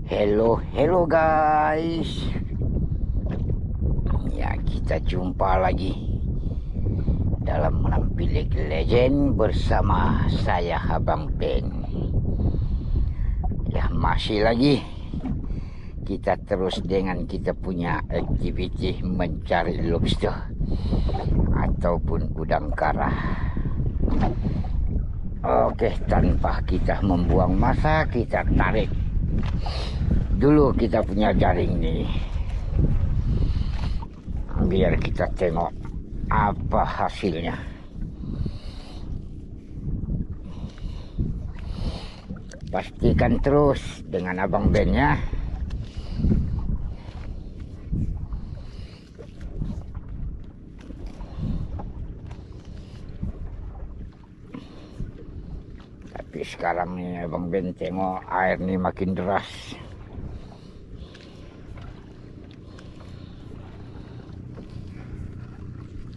Hello guys. Ya, kita jumpa lagi dalam menampil League Legend bersama saya Abang Ben. Ya, masih lagi kita terus dengan kita punya aktiviti mencari lobster ataupun udang karah. Oke, tanpa kita membuang masa, kita tarik dulu kita punya jaring nih, biar kita tengok apa hasilnya. Pastikan terus dengan Abang Ben ya. Tapi sekarang nih Abang Ben tengok air nih makin deras.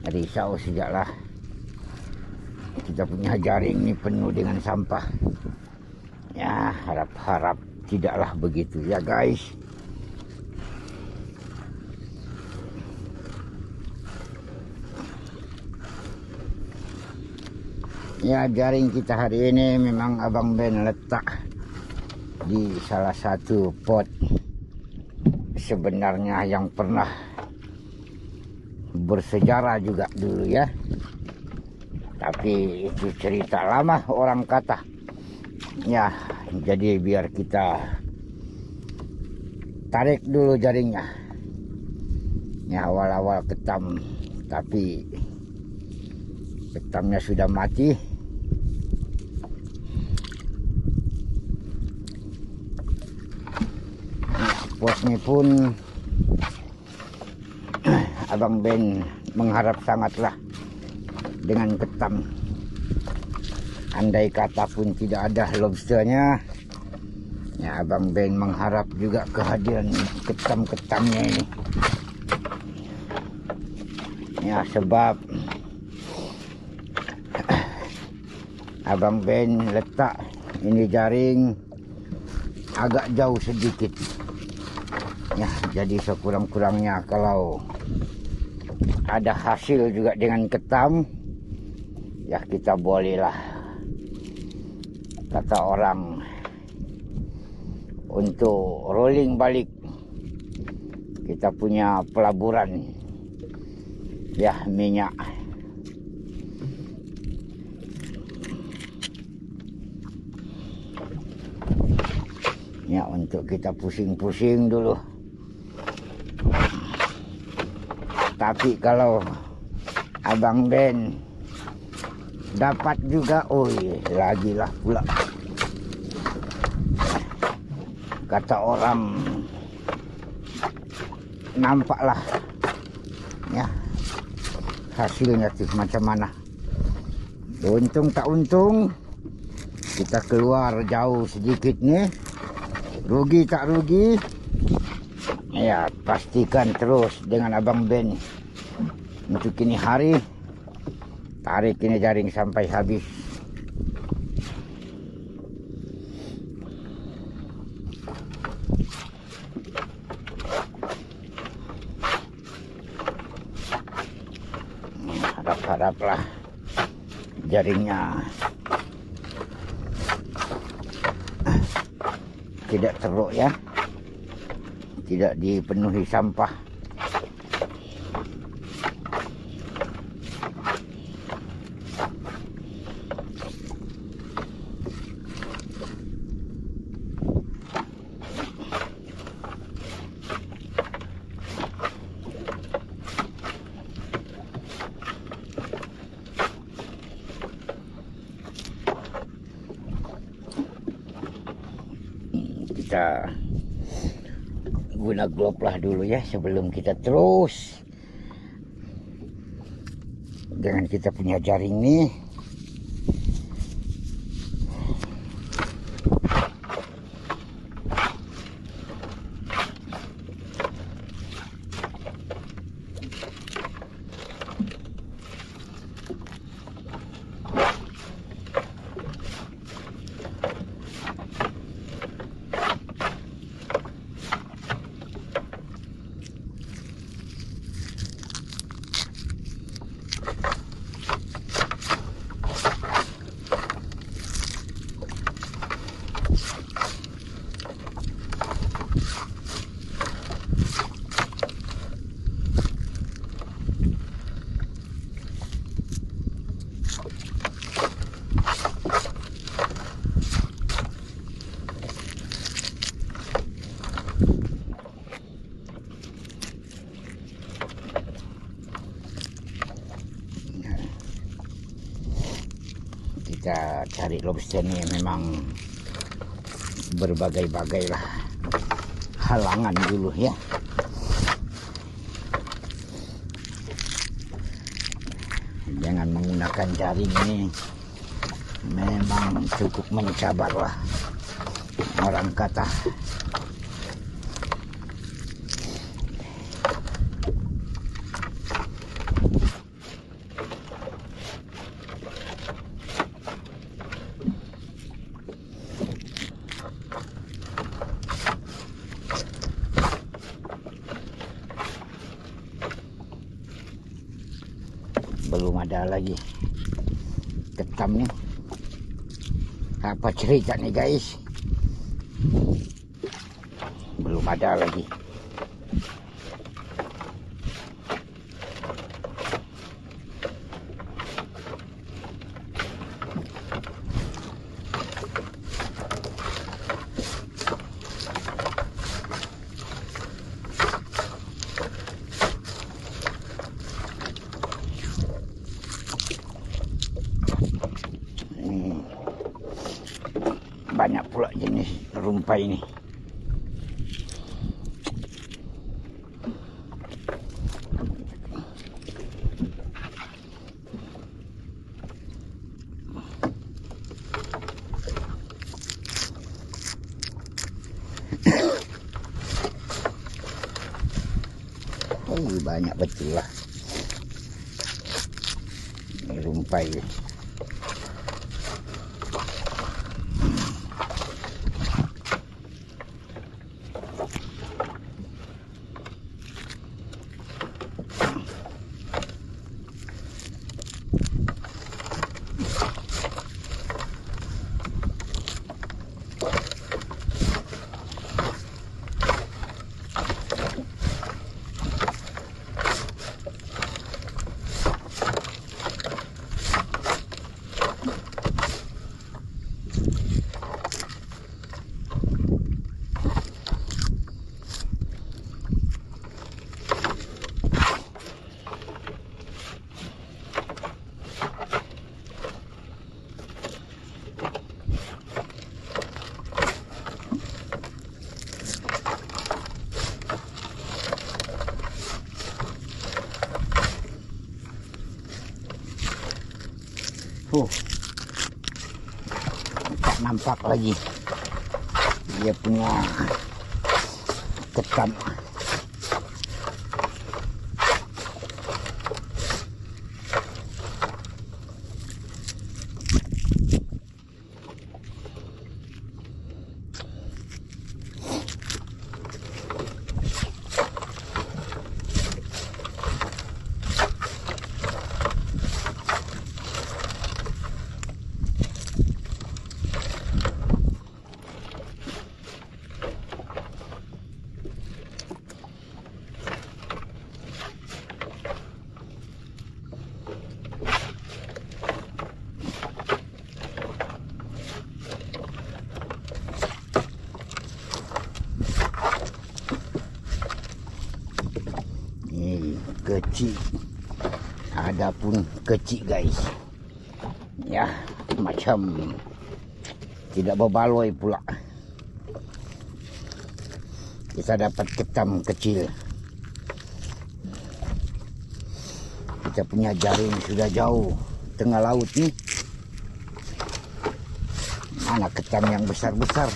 Risau sejaklah kita punya jaring ini penuh dengan sampah. Ya, harap-harap tidaklah begitu ya guys. Ya, jaring kita hari ini memang Abang Ben letak di salah satu pot sebenarnya yang pernah bersejarah juga dulu ya. Tapi itu cerita lama orang kata. Ya, jadi biar kita tarik dulu jaringnya. Ya, awal-awal ketam, tapi ketamnya sudah mati. Potnya pun Abang Ben mengharap sangatlah dengan ketam. Andai kata pun tidak ada lobsternya, ya Abang Ben mengharap juga kehadiran ketam-ketamnya ini. Ya, sebab Abang Ben letak ini jaring agak jauh sedikit. Ya, jadi sekurang-kurangnya kalau ada hasil juga dengan ketam, ya kita bolehlah, kata orang, untuk rolling balik kita punya pelaburan ya minyak. Ya, untuk kita pusing-pusing dulu. Tapi kalau Abang Ben dapat juga, lagilah pula, kata orang, nampaklah ya hasilnya tuh macam mana. Untung tak untung kita keluar jauh sedikit nih, rugi tak rugi. Ya, pastikan terus dengan Abang Ben untuk kini hari. Tarik ini jaring sampai habis. Harap-haraplah jaringnya tidak teruk ya, tidak dipenuhi sampah. Kita guna glove lah dulu ya sebelum kita terus dengan kita punya jaring nih. kita cari lobster ini memang berbagai-bagai lah halangan dulu ya. Jangan menggunakan jaring ini, memang cukup mencabar lah orang kata. Belum ada lagi ketam nih. Apa cerita nih guys? Belum ada lagi. Banyak pula jenis rumpai ini. Banyak betul lah ini rumpai. Tak nampak lagi dia punya ketam. Kecil, ada pun kecil guys ya, macam tidak berbaloi pula. Kita dapat ketam kecil. Kita punya jaring sudah jauh tengah laut nih. Mana ketam yang besar-besar?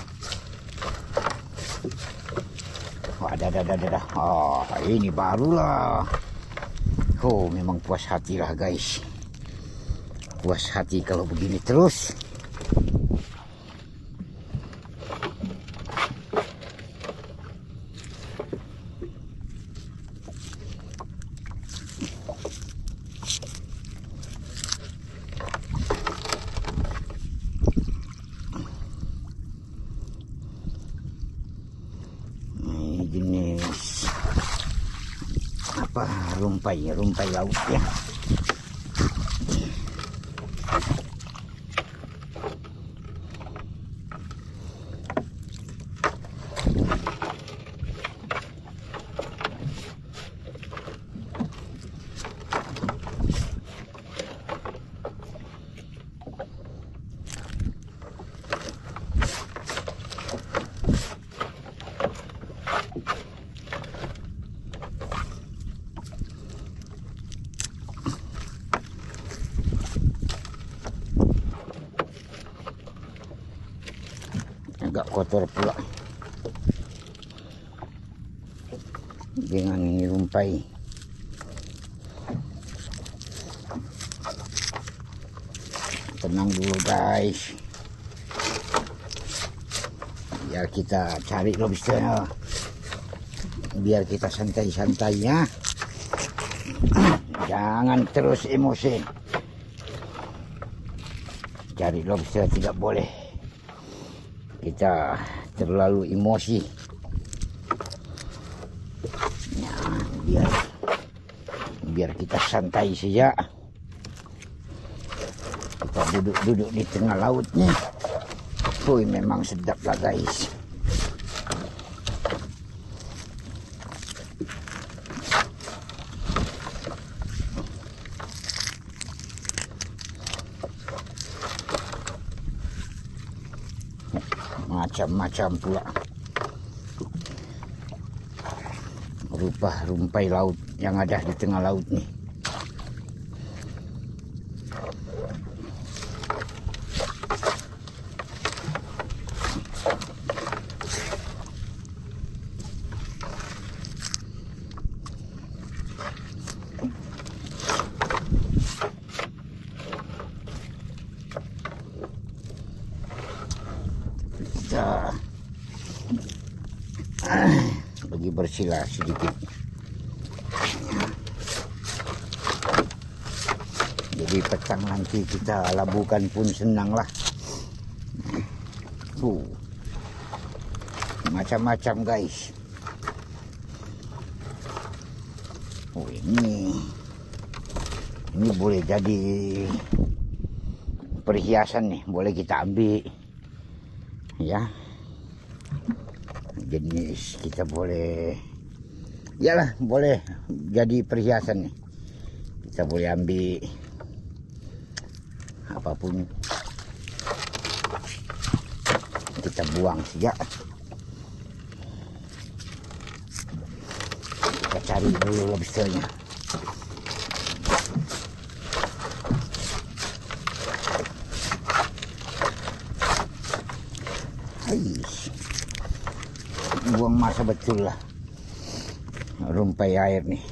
Oh, ada. Oh, ini barulah. Oh, memang puas hati lah guys. Puas hati kalau begini terus. Ini jenis apa? Rumpai laut ya. kotor pula dengan ini rumpai. Tenang dulu guys, biar kita cari lobsternya, biar kita santai-santai ya. Jangan terus emosi. Cari lobster tidak boleh kita terlalu emosi ya, biar kita santai saja. Kita duduk-duduk di tengah lautnya. Memang sedap lah guys. Macam-macam pula rupa rumpai laut yang ada di tengah laut nih. Kita lagi bersilah sedikit, jadi petang nanti kita labukan pun senang lah. Macam-macam guys. Ini boleh jadi perhiasan nih, boleh kita ambil ya. Jenis kita boleh, iyalah boleh jadi perhiasan nih. Kita boleh ambil apapun, kita buang saja. Kita cari dulu lobsternya. Buang masa betul lah rumpai air nih.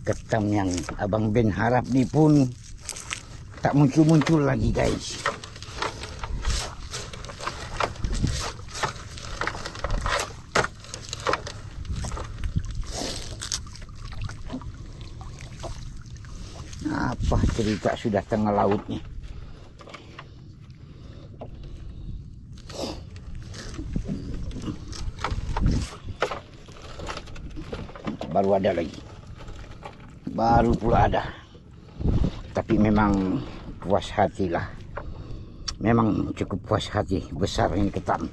Ketam yang Abang Ben harap nih pun tak muncul-muncul lagi guys. Apa cerita sudah tengah laut nih. baru ada lagi. Baru pula ada. Tapi memang puas hati lah. Memang cukup puas hati. Besar ini ketam.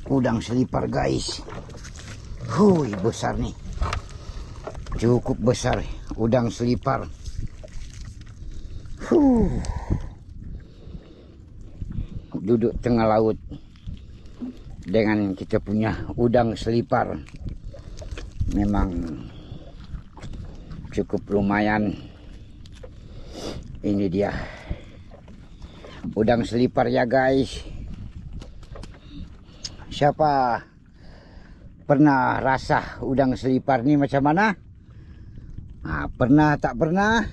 Udang selipar guys. Hui, besar nih. Cukup besar udang selipar. Duduk tengah laut dengan kita punya udang selipar. Memang cukup lumayan. Ini dia udang selipar ya guys. Siapa pernah rasa udang selipar ini macam mana? Nah, pernah tak pernah?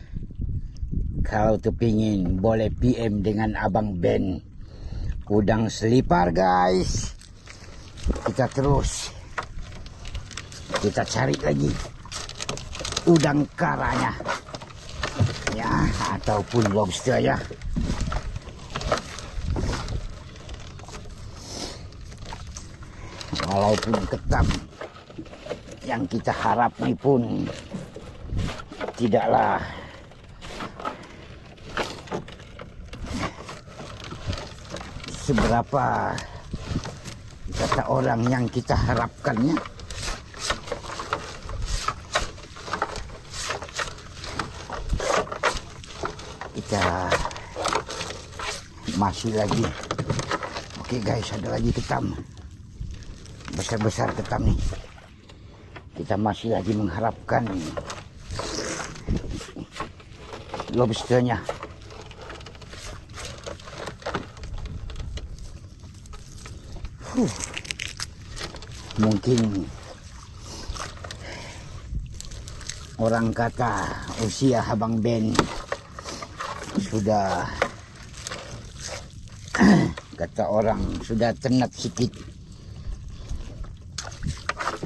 Kalau kepingin boleh PM dengan Abang Ben. Udang selipar guys. Kita terus. Kita cari lagi udang karanya. Ya, ataupun lobster ya. Walaupun ketam yang kita harap ini pun tidaklah seberapa kata orang yang kita harapkannya. Kita masih lagi. Oke guys, ada lagi ketam. Besar-besar ketam nih. Kita masih lagi mengharapkan lobsternya. Mungkin orang kata usia Abang Ben sudah kata orang sudah tenat sikit.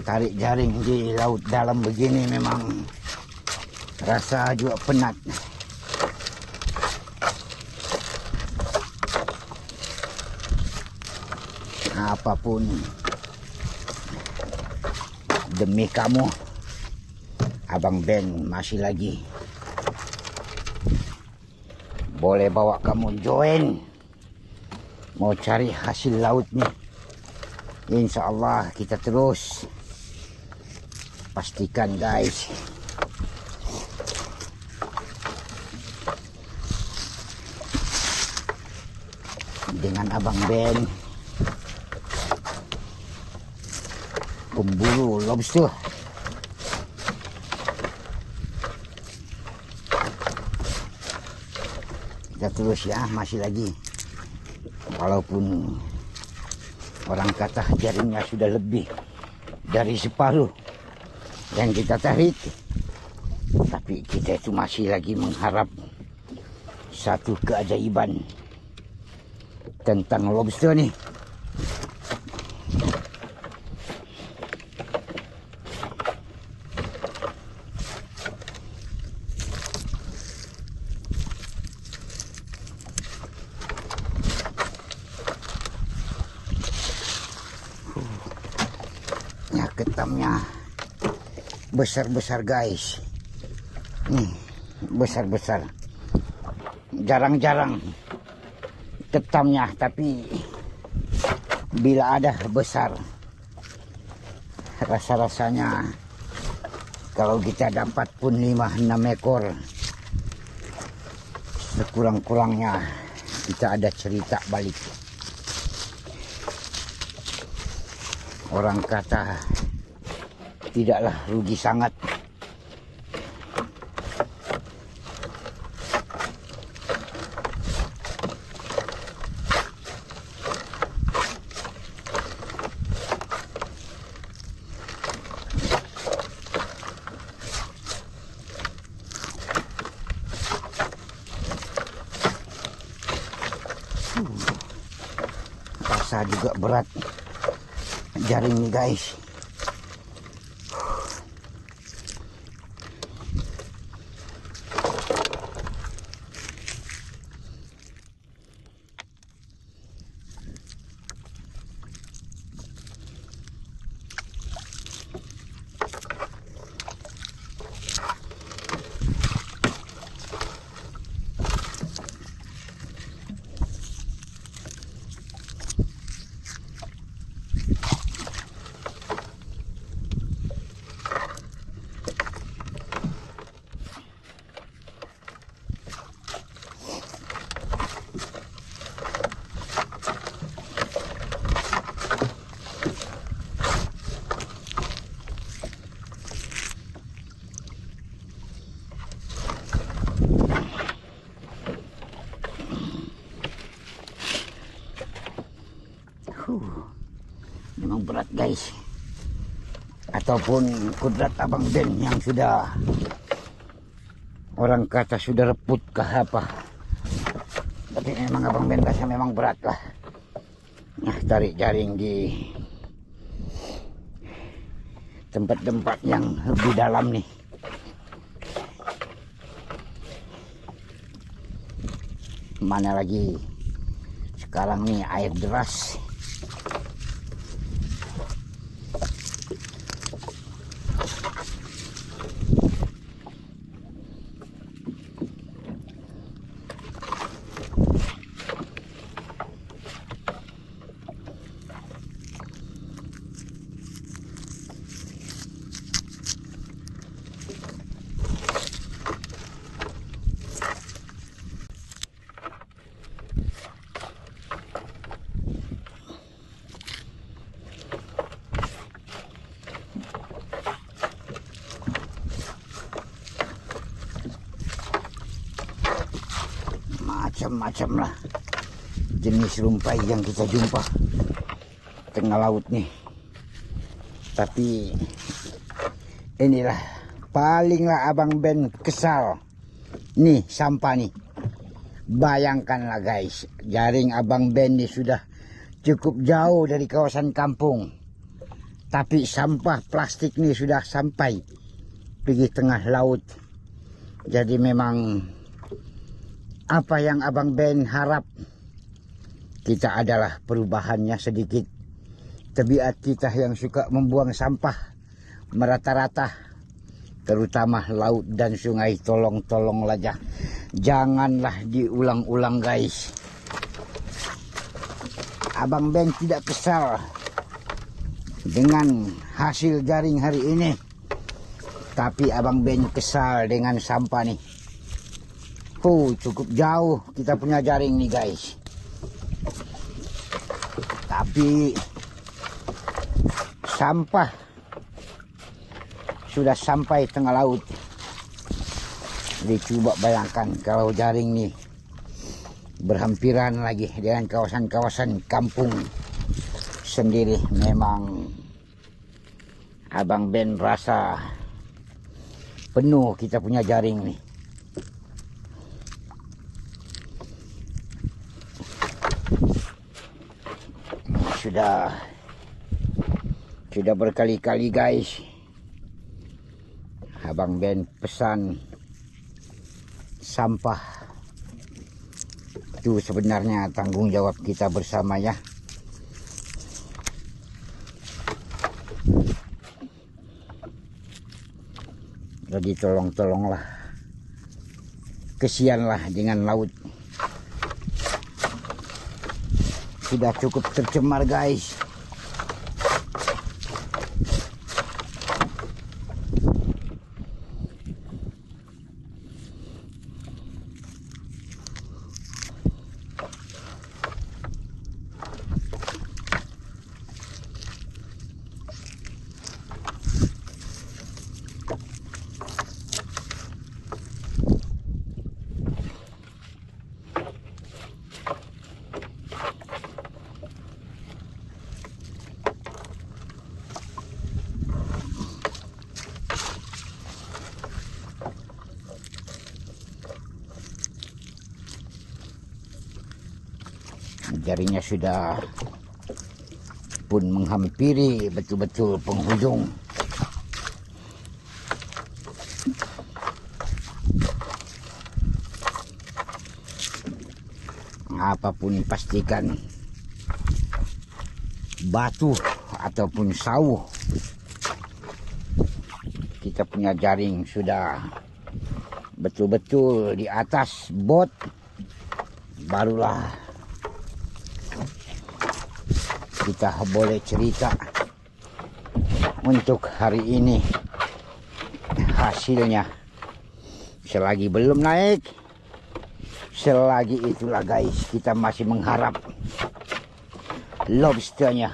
Tarik jaring di laut dalam begini memang rasa juga penat. Apapun demi kamu, Abang Ben masih lagi boleh bawa kamu join. Mau cari hasil laut nih. Insya Allah kita terus. Pastikan guys. Dengan Abang Ben pemburu lobster. Kita terus ya, masih lagi. Walaupun orang kata jaringnya sudah lebih dari separuh yang kita tarik, tapi kita itu masih lagi mengharap satu keajaiban tentang lobster nih. Ya, ketamnya besar-besar guys. Nih, besar-besar. Jarang-jarang ketamnya, tapi bila ada besar, rasa-rasanya kalau kita dapat pun 5-6 ekor sekurang-kurangnya kita ada cerita balik. Orang kata tidaklah rugi sangat. Rasa juga berat jaring nih guys. Memang berat guys. Ataupun kudrat Abang Ben yang sudah orang kata sudah reput kah apa. Tapi memang Abang Ben rasa memang berat lah. Nah, tarik jaring di tempat-tempat yang lebih dalam nih. Mana lagi sekarang nih air deras. Macam-macam lah jenis rumpai yang kita jumpa tengah laut nih. Tapi inilah palinglah Abang Ben kesal nih, sampah nih. Bayangkanlah guys, jaring Abang Ben nih sudah cukup jauh dari kawasan kampung, tapi sampah plastik nih sudah sampai pergi tengah laut. Jadi memang apa yang Abang Ben harap kita adalah perubahannya sedikit. Tabiat kita yang suka membuang sampah merata-rata, terutama laut dan sungai, tolong-tolonglah janganlah diulang-ulang guys. Abang Ben tidak kesal dengan hasil jaring hari ini, tapi Abang Ben kesal dengan sampah nih. Cukup jauh kita punya jaring nih guys. Tapi sampah sudah sampai tengah laut. Jadi coba bayangkan kalau jaring nih berhampiran lagi dengan kawasan-kawasan kampung sendiri. Memang Abang Ben rasa penuh kita punya jaring nih. Sudah berkali-kali guys Abang Ben pesan sampah itu sebenarnya tanggung jawab kita bersama ya. Jadi tolonglah, kesianlah dengan laut. Sudah cukup tercemar guys. Jaringnya sudah pun menghampiri betul-betul penghujung. Apapun pastikan batu ataupun sawu, kita punya jaring sudah betul-betul di atas bot, barulah kita boleh cerita untuk hari ini hasilnya. Selagi belum naik, selagi itulah guys, kita masih mengharap lobsternya.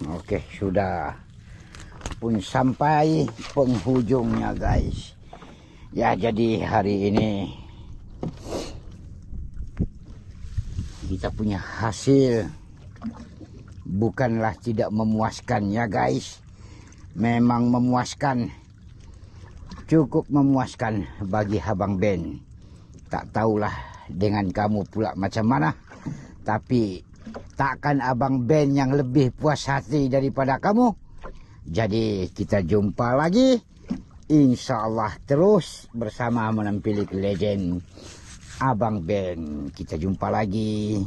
Oke, sudah pun sampai penghujungnya guys. Ya, jadi hari ini kita punya hasil bukanlah tidak memuaskan ya guys. Memang memuaskan, cukup memuaskan bagi Abang Ben. Tak tahulah dengan kamu pula macam mana, tapi takkan Abang Ben yang lebih puas hati daripada kamu. Jadi kita jumpa lagi, insya Allah terus bersama menampilkan legend Abang Ben. Kita jumpa lagi.